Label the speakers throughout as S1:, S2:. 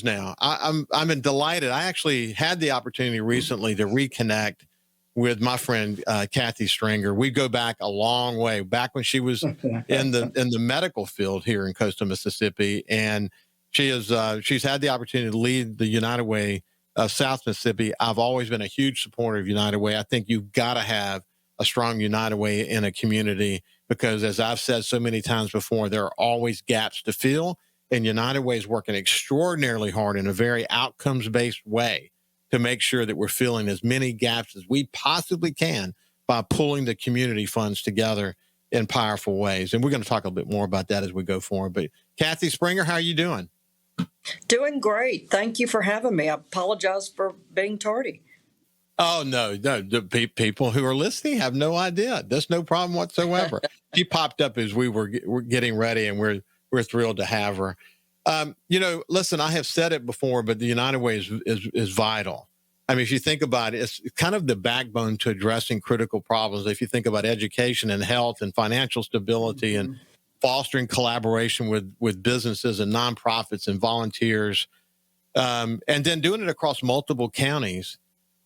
S1: now. I'm delighted. I actually had the opportunity recently to reconnect with my friend Kathy Stringer. We go back a long way, back when she was in the medical field here in coastal Mississippi, and she's had the opportunity to lead the United Way of South Mississippi. I've always been a huge supporter of United Way. I think you've got to have a strong United Way in a community because, as I've said so many times before, there are always gaps to fill. And United Way is working extraordinarily hard in a very outcomes-based way to make sure that we're filling as many gaps as we possibly can by pulling the community funds together in powerful ways. And we're going to talk a bit more about that as we go forward. But Kathy Springer, how are you doing?
S2: Doing great. Thank you for having me. I apologize for being tardy.
S1: Oh, no. The people who are listening have no idea. There's no problem whatsoever. She popped up as we're getting ready, and we're thrilled to have her. Listen, I have said it before, but the United Way is vital. I mean, if you think about it, it's kind of the backbone to addressing critical problems. If you think about education and health and financial stability and fostering collaboration with businesses and nonprofits and volunteers, and then doing it across multiple counties.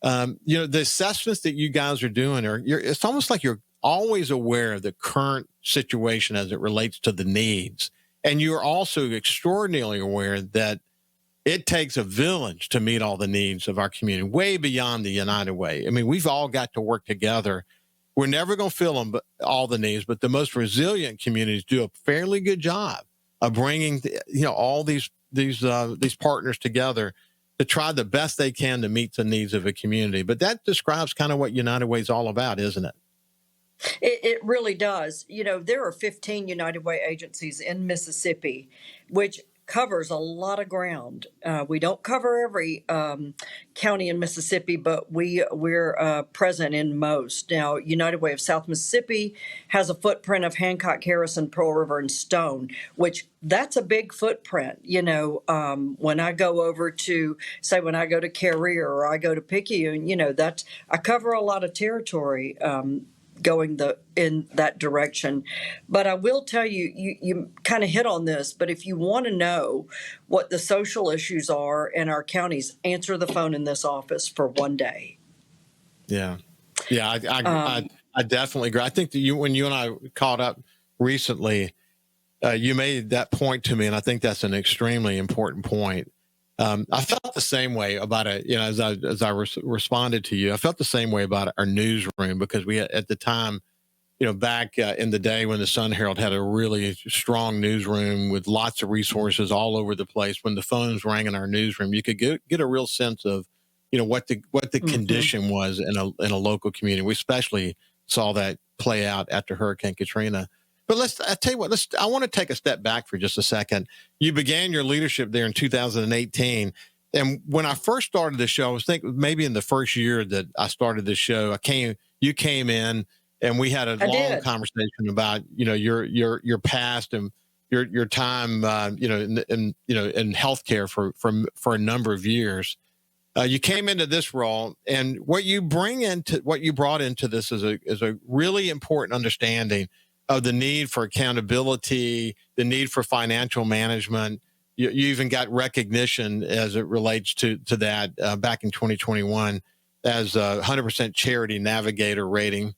S1: The assessments that you guys are doing it's almost like you're always aware of the current situation as it relates to the needs. And you're also extraordinarily aware that it takes a village to meet all the needs of our community, way beyond the United Way. I mean, we've all got to work together. We're never going to fill all the needs, but the most resilient communities do a fairly good job of bringing, all these partners together to try the best they can to meet the needs of a community. But that describes kind of what United Way is all about, isn't it?
S2: It really does. There are 15 United Way agencies in Mississippi, which covers a lot of ground. We don't cover every county in Mississippi, but we're present in most. Now, United Way of South Mississippi has a footprint of Hancock, Harrison, Pearl River, and Stone, which that's a big footprint. When I go over to, say, when I go to Carrier or I go to Picayune, I cover a lot of territory. Going in that direction. But I will tell you, you kind of hit on this, but if you want to know what the social issues are in our counties, answer the phone in this office for one day.
S1: Yeah. I definitely agree. I think that when you and I caught up recently, you made that point to me, and I think that's an extremely important point. I felt the same way about it, as I responded to you. I felt the same way about our newsroom because we, at the time, back in the day when the Sun Herald had a really strong newsroom with lots of resources all over the place. When the phones rang in our newsroom, you could get a real sense of, what the condition was in a local community. We especially saw that play out after Hurricane Katrina. But I tell you what, I want to take a step back for just a second. You began your leadership there in 2018. And when I first started the show, I was thinking maybe in the first year that I started this show, you came in and we had a long conversation about, your past and your time, in healthcare for a number of years. You came into this role, and what you brought into this is a really important understanding of the need for accountability, the need for financial management. You even got recognition as it relates to that back in 2021 as a 100% charity navigator rating,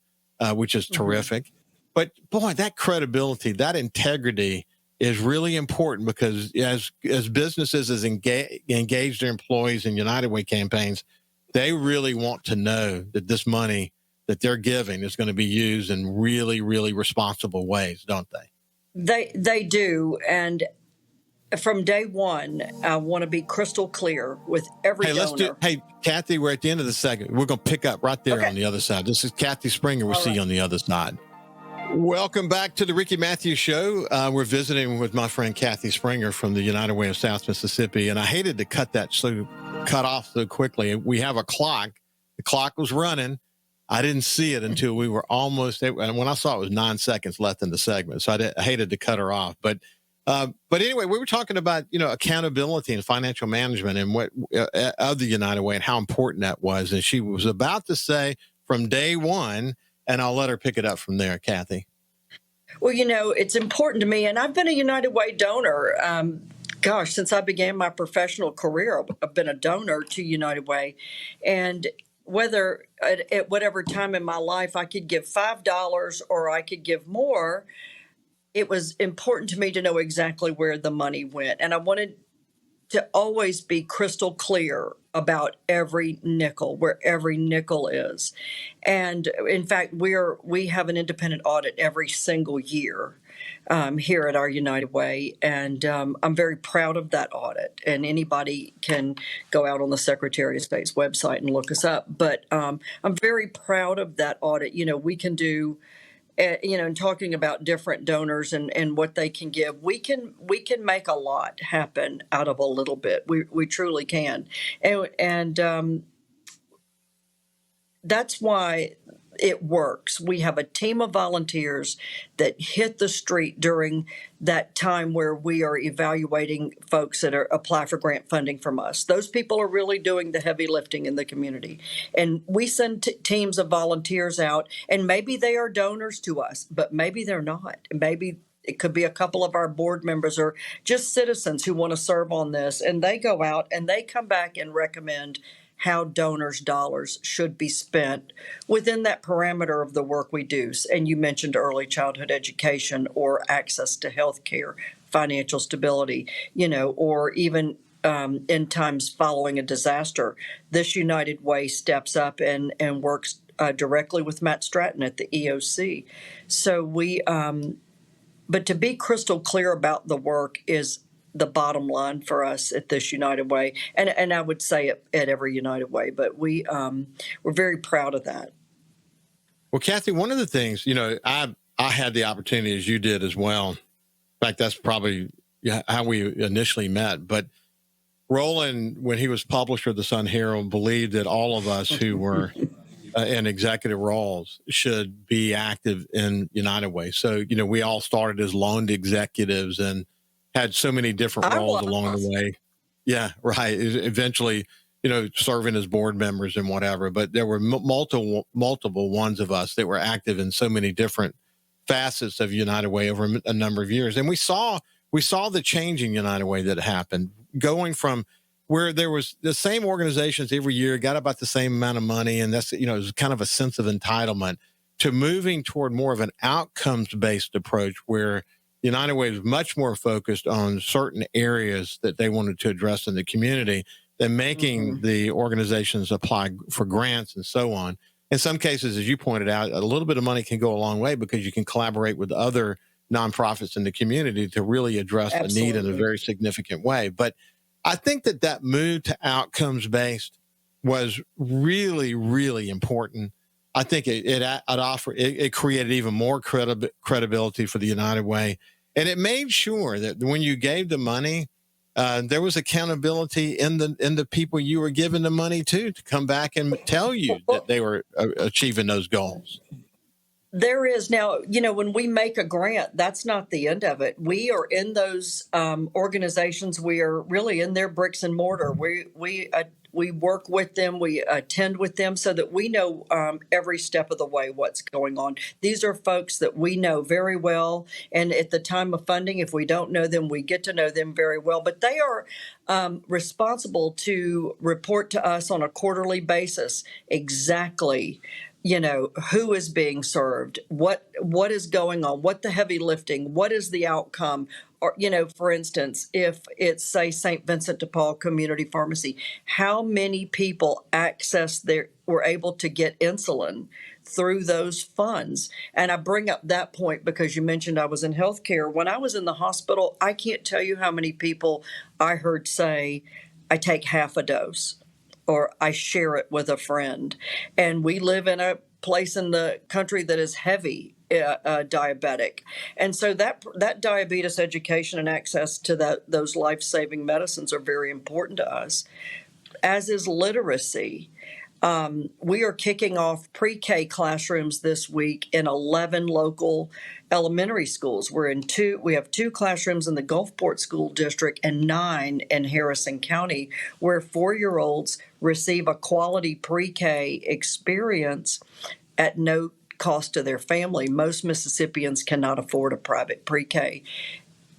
S1: which is terrific. But boy, that credibility, that integrity is really important because as businesses engage their employees in United Way campaigns, they really want to know that this money that they're giving is going to be used in really, really responsible ways, don't they?
S2: They do. And from day one, I want to be crystal clear with every donor.
S1: Hey, Kathy, we're at the end of the segment. We're going to pick up right there on the other side. This is Kathy Springer. We'll see you on the other side. Welcome back to the Ricky Matthews Show. We're visiting with my friend Kathy Springer from the United Way of South Mississippi. And I hated to cut off so quickly. We have a clock. The clock was running. I didn't see it until we were almost, and when I saw it was 9 seconds left in the segment. So I hated to cut her off. But anyway, we were talking about, accountability and financial management and what of the United Way and how important that was. And she was about to say from day one, and I'll let her pick it up from there, Kathy.
S2: Well, it's important to me, and I've been a United Way donor Gosh, since I began my professional career, I've been a donor to United Way. And whether at whatever time in my life I could give $5 or I could give more, it was important to me to know exactly where the money went. And I wanted to always be crystal clear about every nickel, where every nickel is. And in fact, we have an independent audit every single year here at our United Way, and I'm very proud of that audit. And anybody can go out on the Secretary of State's website and look us up. But I'm very proud of that audit. We can do and talking about different donors and what they can give, we can make a lot happen out of a little bit. We truly can, and that's why it works. We have a team of volunteers that hit the street during that time where we are evaluating folks that apply for grant funding from us. Those people are really doing the heavy lifting in the community. And we send teams of volunteers out, and maybe they are donors to us, but maybe they're not. Maybe it could be a couple of our board members or just citizens who want to serve on this. And they go out and they come back and recommend how donors' dollars should be spent within that parameter of the work we do. And you mentioned early childhood education or access to health care, financial stability, or even in times following a disaster. This United Way steps up and works directly with Matt Stratton at the EOC. So but to be crystal clear about the work is the bottom line for us at this United Way, and I would say it at every United Way, but we're very proud of that.
S1: Well, Kathy, one of the things, I had the opportunity, as you did as well. In fact, that's probably how we initially met. But Roland, when he was publisher of the Sun Herald, believed that all of us who were in executive roles should be active in United Way. So, we all started as loaned executives and had so many different roles along the way. Yeah, right. Eventually, serving as board members and whatever. But there were multiple ones of us that were active in so many different facets of United Way over a number of years. And we saw the change in United Way that happened, going from where there was the same organizations every year, got about the same amount of money, and that's, it was kind of a sense of entitlement, to moving toward more of an outcomes-based approach where United Way is much more focused on certain areas that they wanted to address in the community than making the organizations apply for grants and so on. In some cases, as you pointed out, a little bit of money can go a long way because you can collaborate with other nonprofits in the community to really address the need in a very significant way. But I think that move to outcomes-based was really, really important. I think it created even more credibility for the United Way, and it made sure that when you gave the money, there was accountability in the people you were giving the money to come back and tell you that they were achieving those goals.
S2: There is now, when we make a grant, that's not the end of it. We are in those organizations. We are really in their bricks and mortar. We work with them. We attend with them so that we know every step of the way what's going on. These are folks that we know very well. And at the time of funding, if we don't know them, we get to know them very well. But they are responsible to report to us on a quarterly basis exactly who is being served, what is going on, what the heavy lifting, what is the outcome. Or, for instance, if it's, say, St. Vincent de Paul Community Pharmacy, how many people were able to get insulin through those funds? And I bring up that point because you mentioned I was in healthcare. When I was in the hospital, I can't tell you how many people I heard say, I take half a dose, or I share it with a friend. And we live in a place in the country that is heavy diabetic. And so that diabetes education and access to those life-saving medicines are very important to us, as is literacy. We are kicking off pre-K classrooms this week in 11 local elementary schools. We have 2 classrooms in the Gulfport School District and 9 in Harrison County, where 4-year-olds receive a quality pre-K experience at no cost to their family. Most Mississippians cannot afford a private pre-K.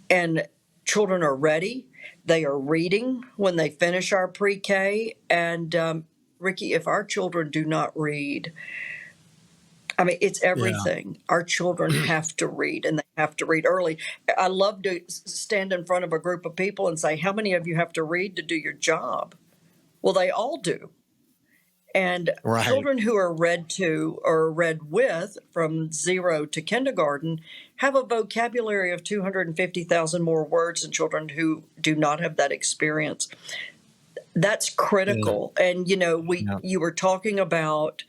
S2: And children are ready. They are reading when they finish our pre-K. And Ricky, if our children do not read, I mean, it's
S1: Yeah.
S2: everything. Our children have to read, and they have to read early. I love to stand in front of a group of people and say, how many of you have to read to do your job? Well, they all do. And
S1: Right.
S2: children who are read to or read with from 0 to kindergarten have a vocabulary of 250,000 more words than children who do not have that experience. That's
S1: Yeah.
S2: critical. And,
S1: Yeah.
S2: you were talking about,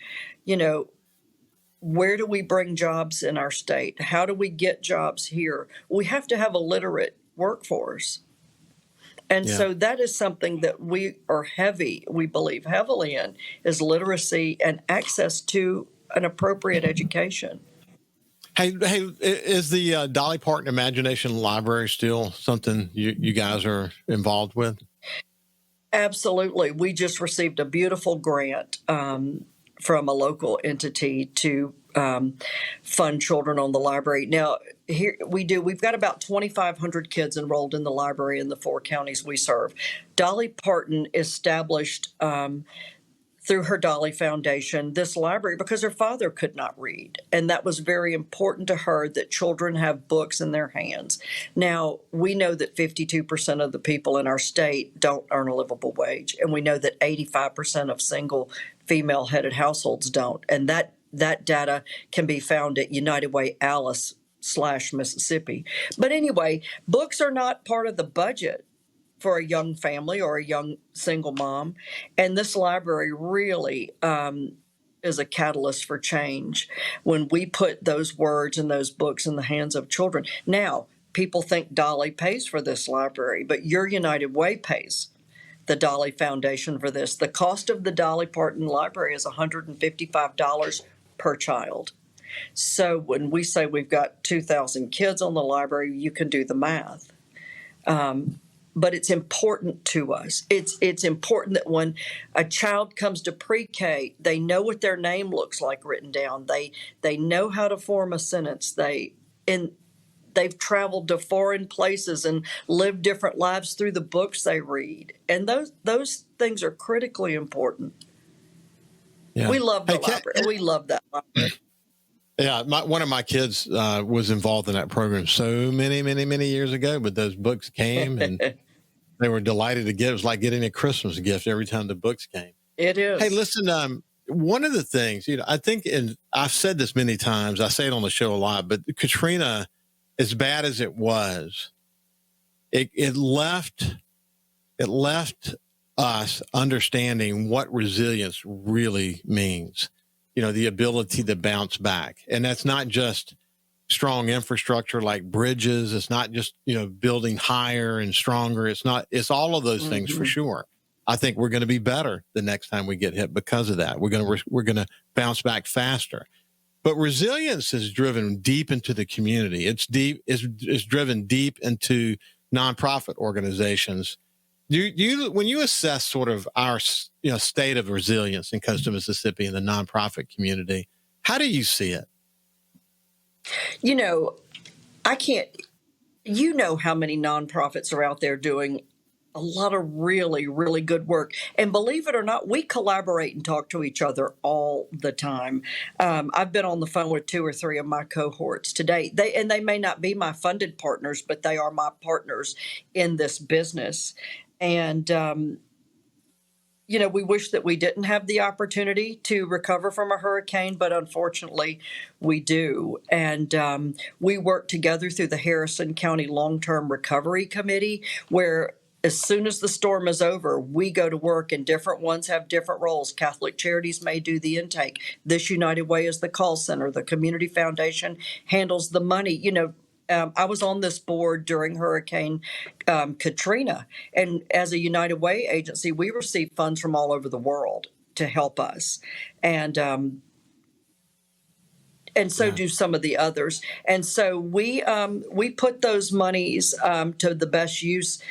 S2: you know, where do we bring jobs in our state? How do we get jobs here? We have to have a literate workforce. And
S1: Yeah.
S2: so that is something that we believe heavily in, is literacy and access to an appropriate education.
S1: Hey, is the Dolly Parton Imagination Library still something you guys are involved with?
S2: Absolutely. We just received a beautiful grant from a local entity to fund children on the library. Now, here we've got about 2,500 kids enrolled in the library in the 4 counties we serve. Dolly Parton established through her Dolly Foundation this library because her father could not read. And that was very important to her, that children have books in their hands. Now, we know that 52% of the people in our state don't earn a livable wage. And we know that 85% of single female headed households don't. And that data can be found at United Way Alice / Mississippi. But anyway, books are not part of the budget for a young family or a young single mom. And this library really is a catalyst for change when we put those words and those books in the hands of children. Now, people think Dolly pays for this library, but your United Way pays the Dolly Foundation for this. The cost of the Dolly Parton Library is $155 per child. So when we say we've got 2,000 kids on the library, you can do the math. But it's important to us. It's important that when a child comes to pre-K, they know what their name looks like written down. They know how to form a sentence. They've traveled to foreign places and lived different lives through the books they read. And those things are critically important.
S1: Yeah.
S2: We love the library. We love that library.
S1: Yeah, one of my kids was involved in that program so many years ago, but those books came and they were delighted to get it. It was like getting a Christmas gift every time the books came.
S2: It is.
S1: Hey, listen, one of the things, I think, and I've said this many times, I say it on the show a lot, but Katrina, as bad as it was, it left us understanding what resilience really means. The ability to bounce back. And that's not just strong infrastructure like bridges. It's not just, building higher and stronger. It's all of those things for sure. I think we're going to be better the next time we get hit because of that. We're going to bounce back faster. But resilience is driven deep into the community. It's driven deep into nonprofit organizations. When you assess sort of our state of resilience in coastal Mississippi and the nonprofit community, how do you see it?
S2: I can't. How many nonprofits are out there doing a lot of really, really good work. And believe it or not, we collaborate and talk to each other all the time. I've been on the phone with 2 or 3 of my cohorts today. They may not be my funded partners, but they are my partners in this business. And, we wish that we didn't have the opportunity to recover from a hurricane, but unfortunately we do. And we work together through the Harrison County Long-Term Recovery Committee, where as soon as the storm is over, we go to work, and different ones have different roles. Catholic Charities may do the intake. This United Way is the call center. The Community Foundation handles the money. I was on this board during Hurricane Katrina, and as a United Way agency, we received funds from all over the world to help us, and so do some of the others. And so we put those monies to the best use.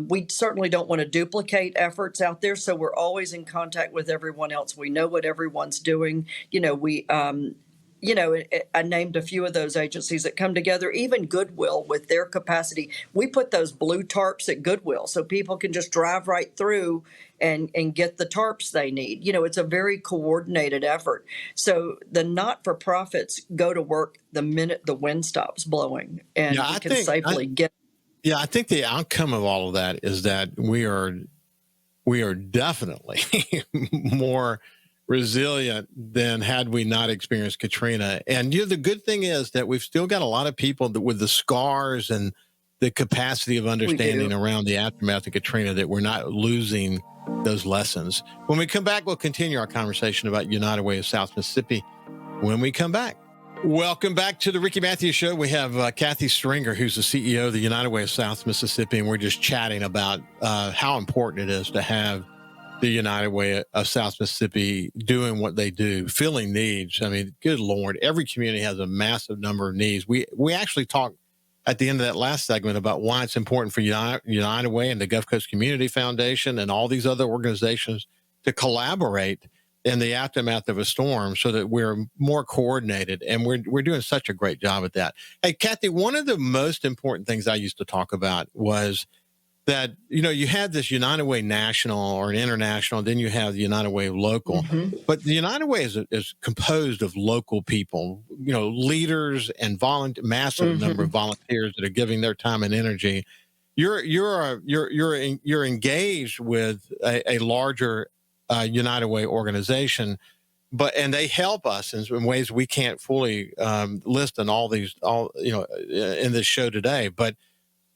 S2: We certainly don't want to duplicate efforts out there, so we're always in contact with everyone else. We know what everyone's doing. I named a few of those agencies that come together, even Goodwill with their capacity. We put those blue tarps at Goodwill so people can just drive right through and get the tarps they need. It's a very coordinated effort. So the not-for-profits go to work the minute the wind stops blowing, and
S1: Yeah,
S2: we can safely get.
S1: Yeah, I think the outcome of all of that is that we are definitely more resilient than had we not experienced Katrina. And the good thing is that we've still got a lot of people that with the scars and the capacity of understanding around the aftermath of Katrina, that we're not losing those lessons. When we come back, we'll continue our conversation about United Way of South Mississippi when we come back. Welcome back to the Ricky Matthews Show. We have Kathy Stringer, who's the CEO of the United Way of South Mississippi, and we're just chatting about how important it is to have the United Way of South Mississippi doing what they do, filling needs. I mean, good Lord, every community has a massive number of needs. We actually talked at the end of that last segment about why it's important for United Way and the Gulf Coast Community Foundation and all these other organizations to collaborate in the aftermath of a storm so that we're more coordinated, and we're doing such a great job at that. Hey, Kathy, one of the most important things I used to talk about was that, you had this United Way national or an international, then you have the United Way local, but the United Way is composed of local people, leaders and massive number of volunteers that are giving their time and energy. You're engaged with a larger United Way organization, and they help us in ways we can't fully list in in this show today. But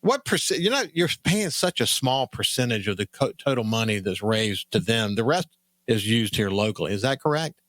S1: what percent? You're paying such a small percentage of the total money that's raised to them. The rest is used here locally. Is that correct?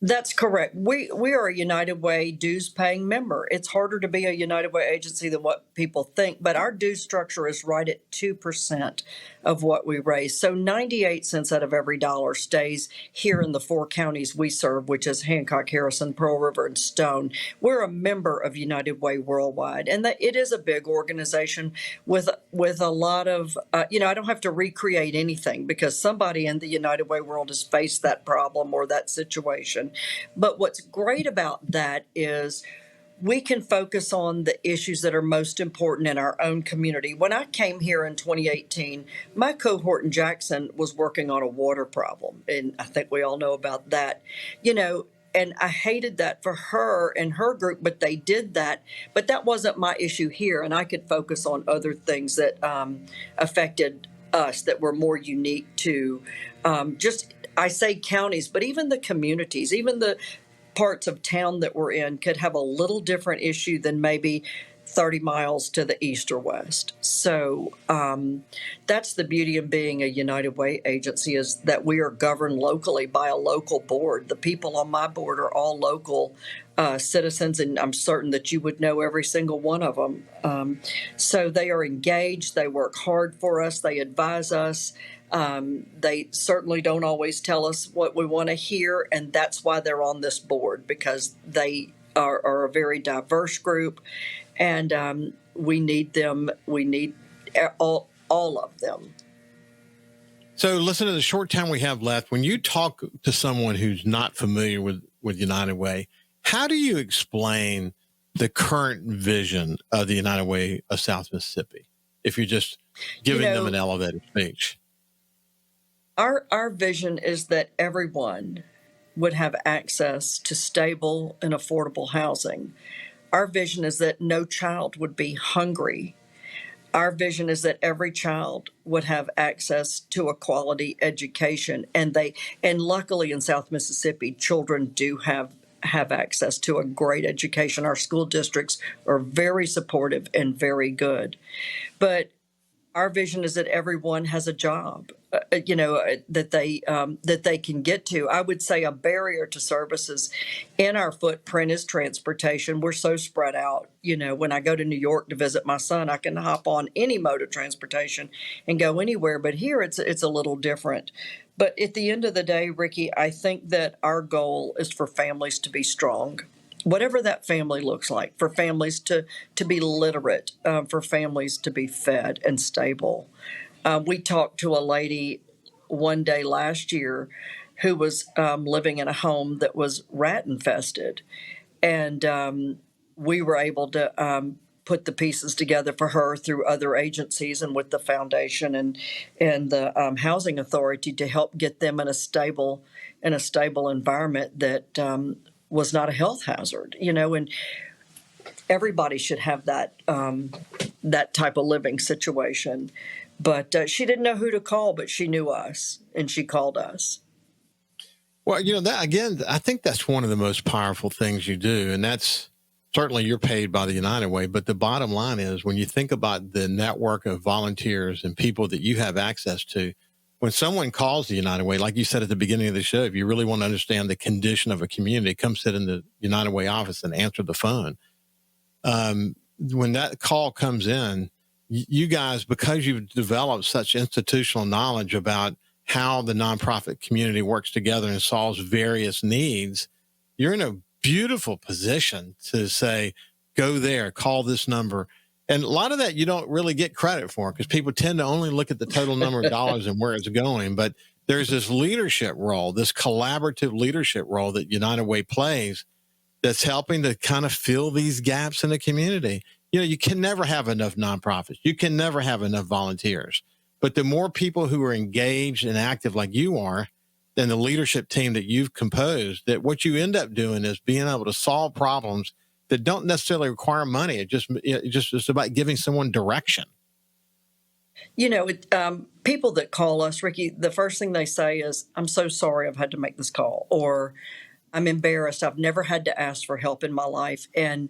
S2: That's correct. We are a United Way dues paying member. It's harder to be a United Way agency than what people think, but our dues structure is right at 2% of what we raise. So 98 cents out of every dollar stays here in the 4 counties we serve, which is Hancock, Harrison, Pearl River, and Stone. We're a member of United Way Worldwide, and that it is a big organization with a lot of, I don't have to recreate anything because somebody in the United Way world has faced that problem or that situation. But what's great about that is we can focus on the issues that are most important in our own community. When I came here in 2018, my cohort in Jackson was working on a water problem, and I think we all know about that. And I hated that for her and her group, but they did that. But that wasn't my issue here, and I could focus on other things that affected us that were more unique to I say counties, but even the communities, even the parts of town that we're in could have a little different issue than maybe 30 miles to the east or west. So that's the beauty of being a United Way agency, is that we are governed locally by a local board. The people on my board are all local citizens, and I'm certain that you would know every single one of them. So they are engaged. They work hard for us. They advise us. They certainly don't always tell us what we want to hear, and that's why they're on this board, because they are a very diverse group, and we need them. We need all of them.
S1: So listen, to the short time we have left, when you talk to someone who's not familiar with United Way, how do you explain the current vision of the United Way of South Mississippi, if you're just giving them an elevator speech?
S2: Our vision is that everyone would have access to stable and affordable housing. Our vision is that no child would be hungry. Our vision is that every child would have access to a quality education, and luckily in South Mississippi, children do have access to a great education. Our school districts are very supportive and very good. But our vision is that everyone has a job, that they can get to. I would say a barrier to services in our footprint is transportation. We're so spread out. When I go to New York to visit my son, I can hop on any mode of transportation and go anywhere. But here it's a little different. But at the end of the day, Ricky, I think that our goal is for families to be strong, whatever that family looks like, for families to be literate, for families to be fed and stable. We talked to a lady one day last year who was living in a home that was rat infested. And we were able to put the pieces together for her through other agencies and with the foundation and the housing authority to help get them in a stable environment that was not a health hazard. And everybody should have that type of living situation. But she didn't know who to call, but she knew us, and she called us.
S1: Well, that again, I think that's one of the most powerful things you do. And that's certainly you're paid by the United Way. But the bottom line is when you think about the network of volunteers and people that you have access to, when someone calls the United Way, like you said at the beginning of the show, if you really want to understand the condition of a community, come sit in the United Way office and answer the phone. When that call comes in, you guys, because you've developed such institutional knowledge about how the nonprofit community works together and solves various needs, you're in a beautiful position to say, go there, call this number. And a lot of that you don't really get credit for because people tend to only look at the total number of dollars and where it's going. But there's this leadership role, this collaborative leadership role that United Way plays that's helping to kind of fill these gaps in the community. You can never have enough nonprofits. You can never have enough volunteers. But the more people who are engaged and active like you are, than the leadership team that you've composed, that what you end up doing is being able to solve problems that don't necessarily require money. It's about giving someone direction.
S2: People that call us, Ricky, the first thing they say is, I'm so sorry I've had to make this call, or I'm embarrassed. I've never had to ask for help in my life. And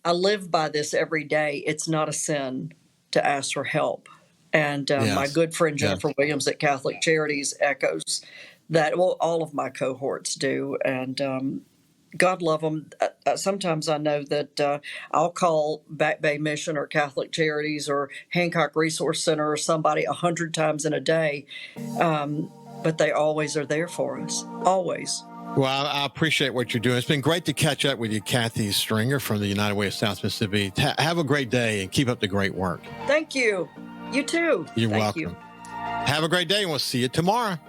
S2: I live by this every day. It's not a sin to ask for help. And my good friend Jennifer Williams at Catholic Charities echoes that. Well, all of my cohorts do. And God love them. Sometimes I know that I'll call Back Bay Mission or Catholic Charities or Hancock Resource Center or somebody 100 times in a day. But they always are there for us. Always.
S1: Well, I appreciate what you're doing. It's been great to catch up with you, Kathy Stringer from the United Way of South Mississippi. Have a great day and keep up the great work.
S2: Thank you. You too.
S1: You're
S2: Thank
S1: welcome.
S2: you.
S1: Have a great day and we'll see you tomorrow.